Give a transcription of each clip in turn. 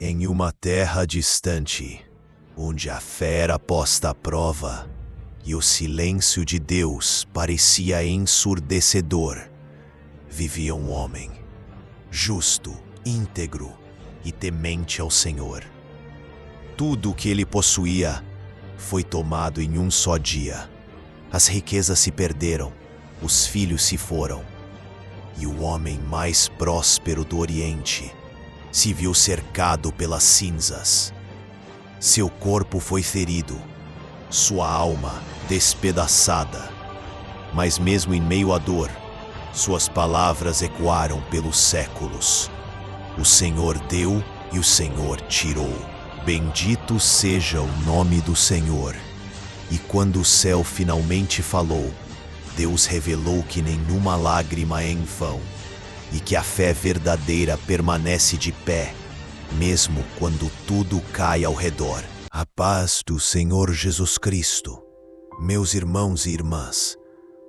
Em uma terra distante, onde a fé era posta à prova e o silêncio de Deus parecia ensurdecedor, vivia um homem, justo, íntegro e temente ao Senhor. Tudo o que ele possuía foi tomado em um só dia. As riquezas se perderam, os filhos se foram, e o homem mais próspero do Oriente se viu cercado pelas cinzas. Seu corpo foi ferido, sua alma despedaçada. Mas mesmo em meio à dor, suas palavras ecoaram pelos séculos. O Senhor deu e o Senhor tirou. Bendito seja o nome do Senhor. E quando o céu finalmente falou, Deus revelou que nenhuma lágrima é em vão e que a fé verdadeira permanece de pé, mesmo quando tudo cai ao redor. A paz do Senhor Jesus Cristo. Meus irmãos e irmãs,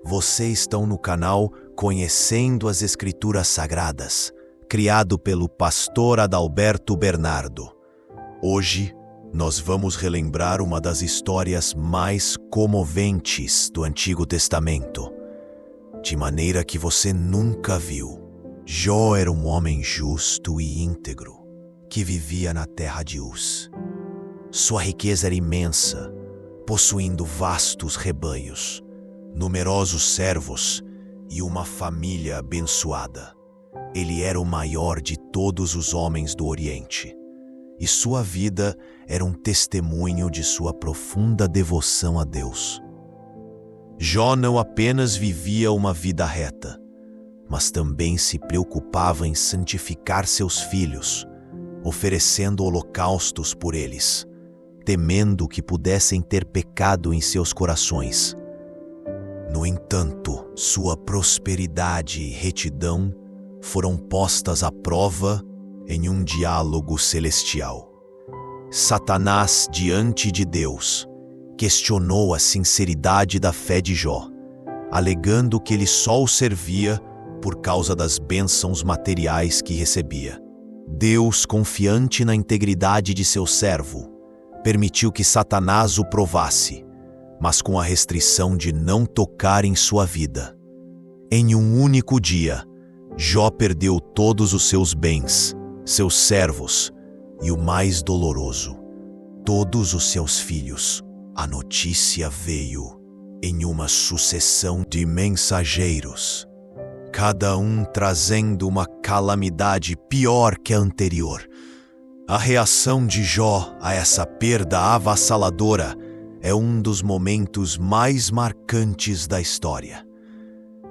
vocês estão no canal Conhecendo as Escrituras Sagradas, criado pelo pastor Adalberto Bernardo. Hoje, nós vamos relembrar uma das histórias mais comoventes do Antigo Testamento, de maneira que você nunca viu. Jó era um homem justo e íntegro, que vivia na terra de Uz. Sua riqueza era imensa, possuindo vastos rebanhos, numerosos servos e uma família abençoada. Ele era o maior de todos os homens do Oriente, e sua vida era um testemunho de sua profunda devoção a Deus. Jó não apenas vivia uma vida reta, mas também se preocupava em santificar seus filhos, oferecendo holocaustos por eles, temendo que pudessem ter pecado em seus corações. No entanto, sua prosperidade e retidão foram postas à prova em um diálogo celestial. Satanás, diante de Deus, questionou a sinceridade da fé de Jó, alegando que ele só o servia por causa das bênçãos materiais que recebia. Deus, confiante na integridade de seu servo, permitiu que Satanás o provasse, mas com a restrição de não tocar em sua vida. Em um único dia, Jó perdeu todos os seus bens, seus servos e o mais doloroso, todos os seus filhos. A notícia veio em uma sucessão de mensageiros, cada um trazendo uma calamidade pior que a anterior. A reação de Jó a essa perda avassaladora é um dos momentos mais marcantes da história.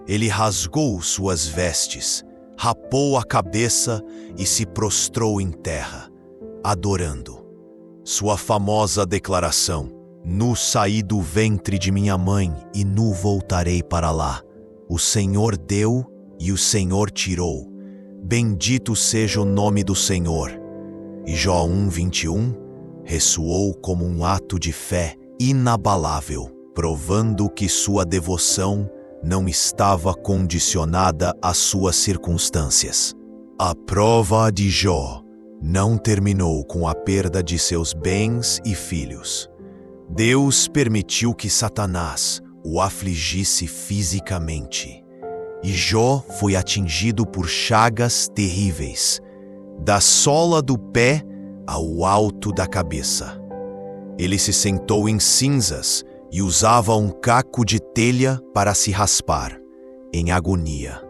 Ele rasgou suas vestes, rapou a cabeça e se prostrou em terra, adorando. Sua famosa declaração: "Nu saí do ventre de minha mãe e nu voltarei para lá. O Senhor deu e o Senhor tirou. Bendito seja o nome do Senhor." E Jó 1:21 ressoou como um ato de fé inabalável, provando que sua devoção não estava condicionada às suas circunstâncias. A prova de Jó não terminou com a perda de seus bens e filhos. Deus permitiu que Satanás o afligisse fisicamente, e Jó foi atingido por chagas terríveis, da sola do pé ao alto da cabeça. Ele se sentou em cinzas e usava um caco de telha para se raspar, em agonia.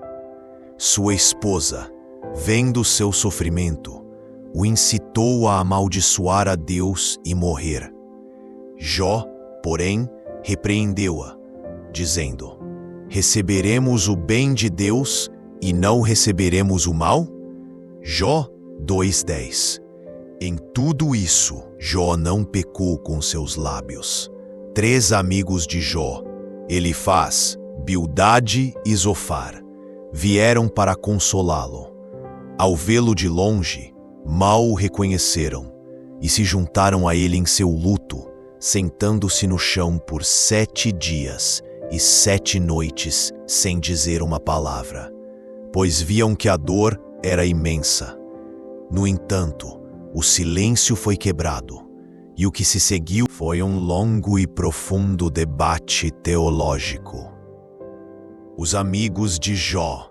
Sua esposa, vendo seu sofrimento, o incitou a amaldiçoar a Deus e morrer. Jó, porém, repreendeu-a, dizendo: "Receberemos o bem de Deus e não receberemos o mal?" Jó 2:10. Em tudo isso, Jó não pecou com seus lábios. 3 amigos de Jó, Elifaz, Bildade e Zofar, vieram para consolá-lo. Ao vê-lo de longe, mal o reconheceram e se juntaram a ele em seu luto, sentando-se no chão por 7 dias e 7 noites sem dizer uma palavra, pois viam que a dor era imensa. No entanto, o silêncio foi quebrado, e o que se seguiu foi um longo e profundo debate teológico. Os amigos de Jó,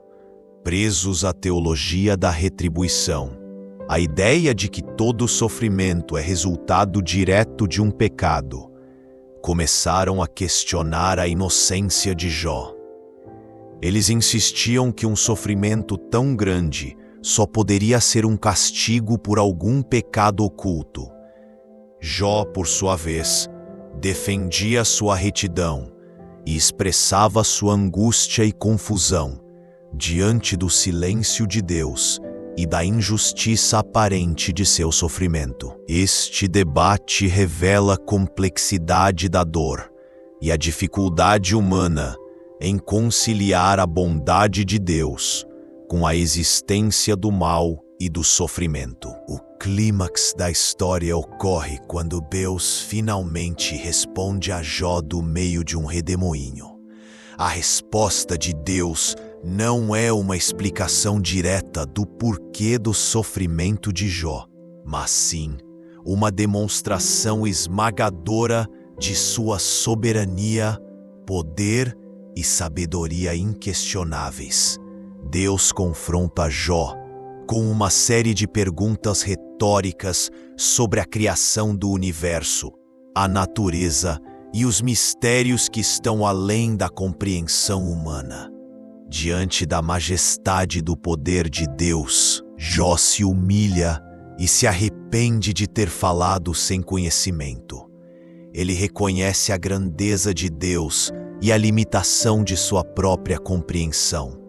presos à teologia da retribuição, a ideia de que todo sofrimento é resultado direto de um pecado, começaram a questionar a inocência de Jó. Eles insistiam que um sofrimento tão grande só poderia ser um castigo por algum pecado oculto. Jó, por sua vez, defendia sua retidão e expressava sua angústia e confusão diante do silêncio de Deus e da injustiça aparente de seu sofrimento. Este debate revela a complexidade da dor e a dificuldade humana em conciliar a bondade de Deus com a existência do mal e do sofrimento. O clímax da história ocorre quando Deus finalmente responde a Jó do meio de um redemoinho. A resposta de Deus não é uma explicação direta do porquê do sofrimento de Jó, mas sim uma demonstração esmagadora de sua soberania, poder e sabedoria inquestionáveis. Deus confronta Jó com uma série de perguntas retóricas sobre a criação do universo, a natureza e os mistérios que estão além da compreensão humana. Diante da majestade do poder de Deus, Jó se humilha e se arrepende de ter falado sem conhecimento. Ele reconhece a grandeza de Deus e a limitação de sua própria compreensão,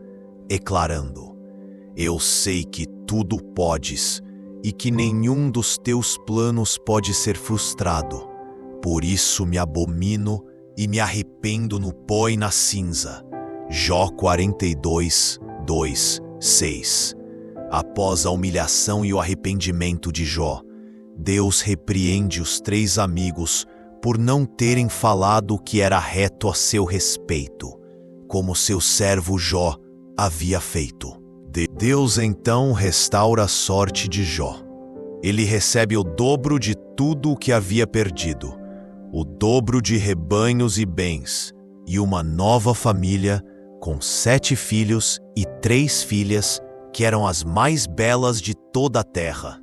declarando: Eu sei que tudo podes e que nenhum dos teus planos pode ser frustrado. Por isso me abomino e me arrependo no pó e na cinza. Jó 42, 2, 6. Após a humilhação e o arrependimento de Jó, Deus repreende os 3 amigos por não terem falado o que era reto a seu respeito, como seu servo Jó havia feito. Deus então restaura a sorte de Jó. Ele recebe o dobro de tudo o que havia perdido, o dobro de rebanhos e bens, e uma nova família com 7 filhos e 3 filhas, que eram as mais belas de toda a terra.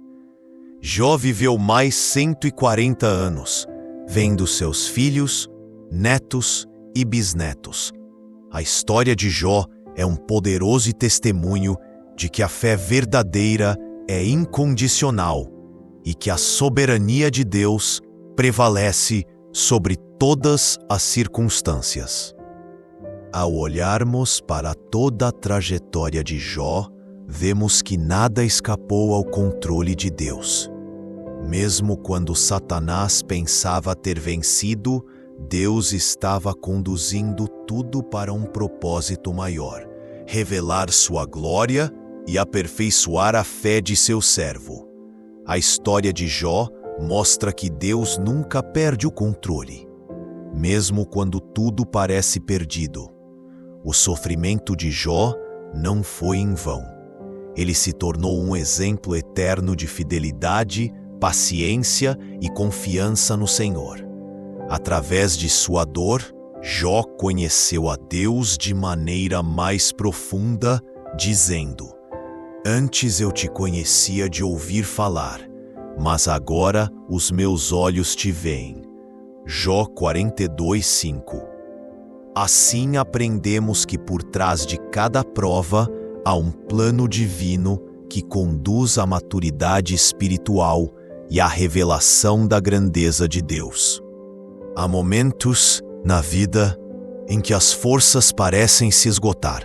Jó viveu mais 140 anos, vendo seus filhos, netos e bisnetos. A história de Jó é um poderoso testemunho de que a fé verdadeira é incondicional e que a soberania de Deus prevalece sobre todas as circunstâncias. Ao olharmos para toda a trajetória de Jó, vemos que nada escapou ao controle de Deus. Mesmo quando Satanás pensava ter vencido, Deus estava conduzindo tudo para um propósito maior: revelar sua glória e aperfeiçoar a fé de seu servo. A história de Jó mostra que Deus nunca perde o controle. Mesmo quando tudo parece perdido, o sofrimento de Jó não foi em vão. Ele se tornou um exemplo eterno de fidelidade, paciência e confiança no Senhor. Através de sua dor, Jó conheceu a Deus de maneira mais profunda, dizendo: Antes eu te conhecia de ouvir falar, mas agora os meus olhos te veem. Jó 42, 5. Assim aprendemos que por trás de cada prova há um plano divino que conduz à maturidade espiritual e à revelação da grandeza de Deus. Há momentos na vida em que as forças parecem se esgotar.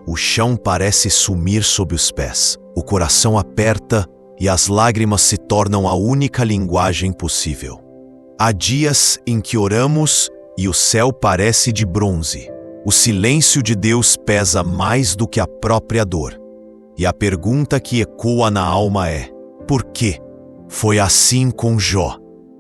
O chão parece sumir sob os pés, o coração aperta e as lágrimas se tornam a única linguagem possível. Há dias em que oramos e o céu parece de bronze. O silêncio de Deus pesa mais do que a própria dor. E a pergunta que ecoa na alma é: por quê? Foi assim com Jó.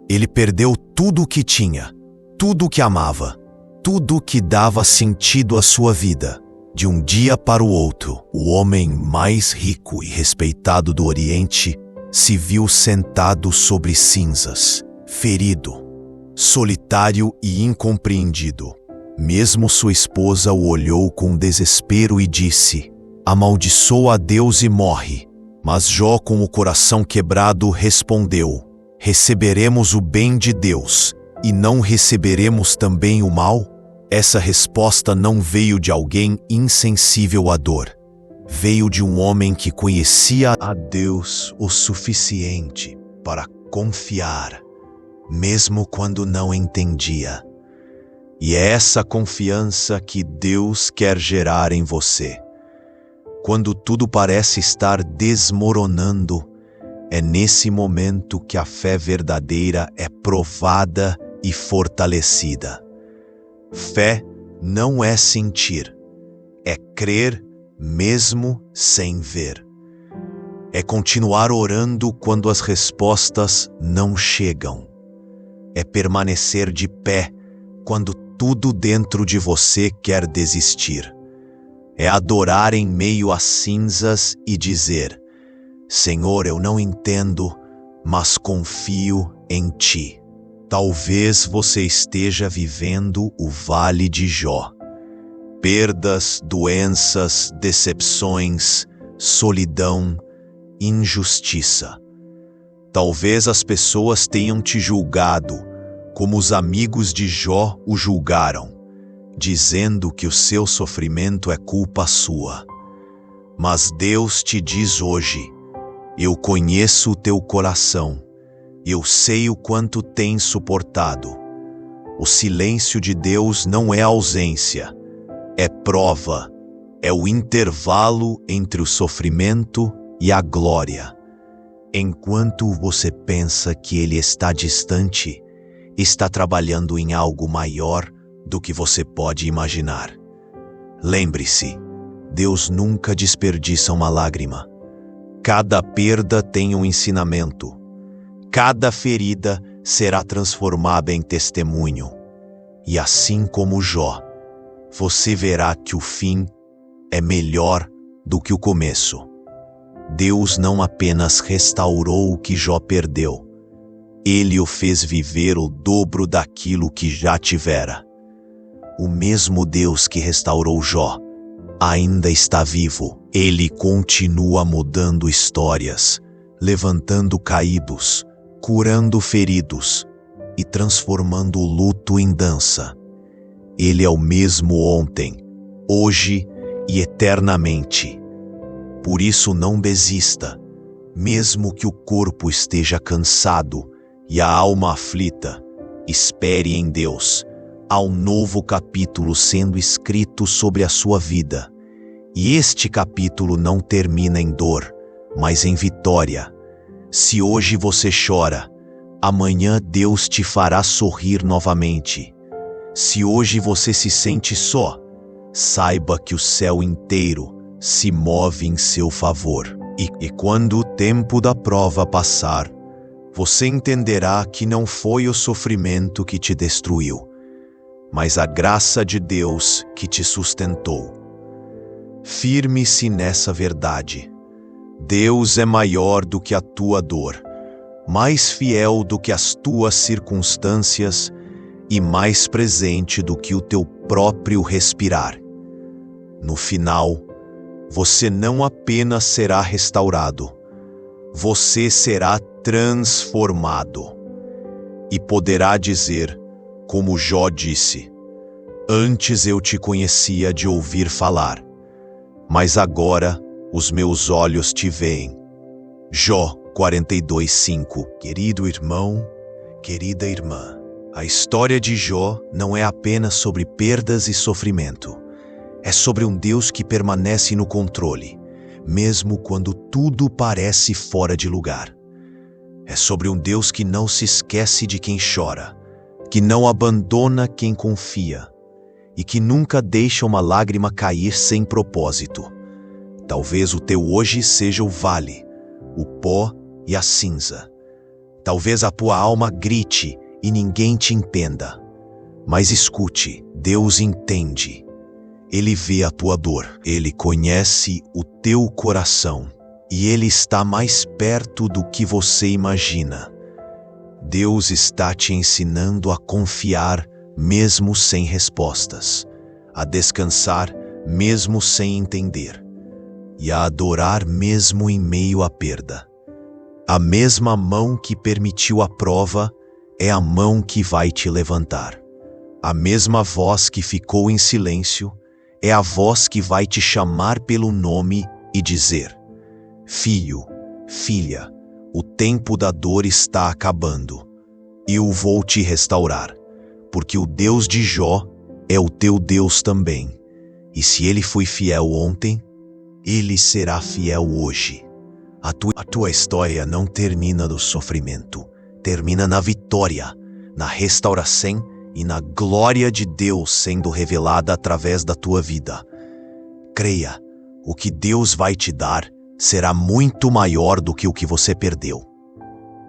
Ele perdeu tudo o que tinha, tudo o que amava, tudo o que dava sentido à sua vida. De um dia para o outro, o homem mais rico e respeitado do Oriente se viu sentado sobre cinzas, ferido, solitário e incompreendido. Mesmo sua esposa o olhou com desespero e disse: amaldiçoa a Deus e morre. Mas Jó, com o coração quebrado, respondeu: receberemos o bem de Deus e não receberemos também o mal? Essa resposta não veio de alguém insensível à dor. Veio de um homem que conhecia a Deus o suficiente para confiar, mesmo quando não entendia. E é essa confiança que Deus quer gerar em você. Quando tudo parece estar desmoronando, é nesse momento que a fé verdadeira é provada e fortalecida. Fé não é sentir, é crer mesmo sem ver. É continuar orando quando as respostas não chegam. É permanecer de pé quando tudo dentro de você quer desistir. É adorar em meio às cinzas e dizer: Senhor, eu não entendo, mas confio em Ti. Talvez você esteja vivendo o vale de Jó. Perdas, doenças, decepções, solidão, injustiça. Talvez as pessoas tenham te julgado, como os amigos de Jó o julgaram, dizendo que o seu sofrimento é culpa sua. Mas Deus te diz hoje: eu conheço o teu coração, eu sei o quanto tens suportado. O silêncio de Deus não é ausência, é prova, é o intervalo entre o sofrimento e a glória. Enquanto você pensa que Ele está distante, está trabalhando em algo maior do que você pode imaginar. Lembre-se, Deus nunca desperdiça uma lágrima. Cada perda tem um ensinamento. Cada ferida será transformada em testemunho. E assim como Jó, você verá que o fim é melhor do que o começo. Deus não apenas restaurou o que Jó perdeu, Ele o fez viver o dobro daquilo que já tivera. O mesmo Deus que restaurou Jó ainda está vivo. Ele continua mudando histórias, levantando caídos, curando feridos e transformando o luto em dança. Ele é o mesmo ontem, hoje e eternamente. Por isso não desista, mesmo que o corpo esteja cansado e a alma aflita. Espere em Deus. Há um novo capítulo sendo escrito sobre a sua vida. E este capítulo não termina em dor, mas em vitória. Se hoje você chora, amanhã Deus te fará sorrir novamente. Se hoje você se sente só, saiba que o céu inteiro se move em seu favor. E quando o tempo da prova passar, você entenderá que não foi o sofrimento que te destruiu, mas a graça de Deus que te sustentou. Firme-se nessa verdade. Deus é maior do que a tua dor, mais fiel do que as tuas circunstâncias e mais presente do que o teu próprio respirar. No final, você não apenas será restaurado, você será transformado. E poderá dizer, como Jó disse: antes eu te conhecia de ouvir falar, mas agora os meus olhos te veem. Jó 42:5. Querido irmão, querida irmã, a história de Jó não é apenas sobre perdas e sofrimento. É sobre um Deus que permanece no controle, mesmo quando tudo parece fora de lugar. É sobre um Deus que não se esquece de quem chora, que não abandona quem confia e que nunca deixa uma lágrima cair sem propósito. Talvez o teu hoje seja o vale, o pó e a cinza. Talvez a tua alma grite e ninguém te entenda. Mas escute, Deus entende. Ele vê a tua dor, Ele conhece o teu coração e Ele está mais perto do que você imagina. Deus está te ensinando a confiar mesmo sem respostas, a descansar mesmo sem entender, e a adorar mesmo em meio à perda. A mesma mão que permitiu a prova é a mão que vai te levantar. A mesma voz que ficou em silêncio é a voz que vai te chamar pelo nome e dizer: Filho, filha, o tempo da dor está acabando. Eu vou te restaurar, porque o Deus de Jó é o teu Deus também. E se ele foi fiel ontem, ele será fiel hoje. A tua história não termina no sofrimento, termina na vitória, na restauração e na glória de Deus sendo revelada através da tua vida. Creia, o que Deus vai te dar será muito maior do que o que você perdeu.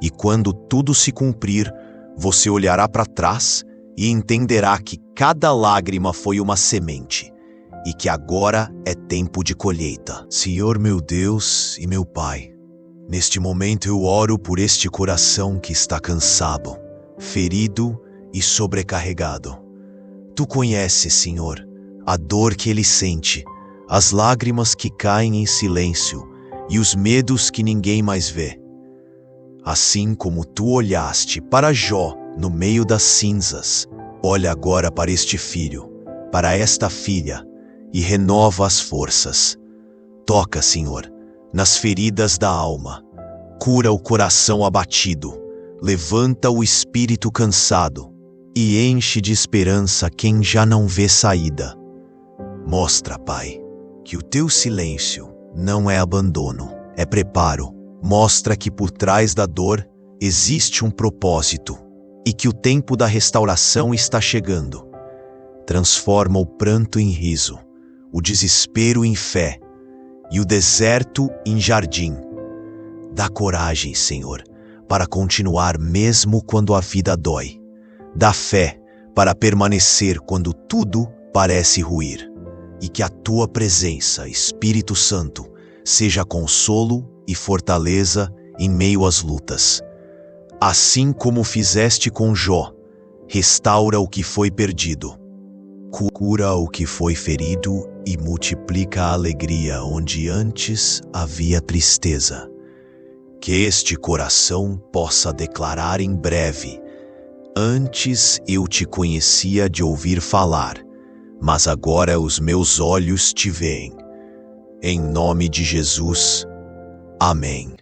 E quando tudo se cumprir, você olhará para trás e entenderá que cada lágrima foi uma semente e que agora é tempo de colheita. Senhor meu Deus e meu Pai, neste momento eu oro por este coração que está cansado, ferido e sobrecarregado. Tu conheces, Senhor, a dor que ele sente, as lágrimas que caem em silêncio e os medos que ninguém mais vê. Assim como tu olhaste para Jó no meio das cinzas, olha agora para este filho, para esta filha, e renova as forças. Toca, Senhor, nas feridas da alma, cura o coração abatido, levanta o espírito cansado e enche de esperança quem já não vê saída. Mostra, Pai, que o teu silêncio não é abandono, é preparo. Mostra que por trás da dor existe um propósito e que o tempo da restauração está chegando. Transforma o pranto em riso, o desespero em fé e o deserto em jardim. Dá coragem, Senhor, para continuar mesmo quando a vida dói. Dá fé para permanecer quando tudo parece ruir. E que a tua presença, Espírito Santo, seja consolo e fortaleza em meio às lutas. Assim como fizeste com Jó, restaura o que foi perdido. Cura o que foi ferido e multiplica a alegria onde antes havia tristeza. Que este coração possa declarar em breve: antes eu te conhecia de ouvir falar, mas agora os meus olhos te veem. Em nome de Jesus. Amém.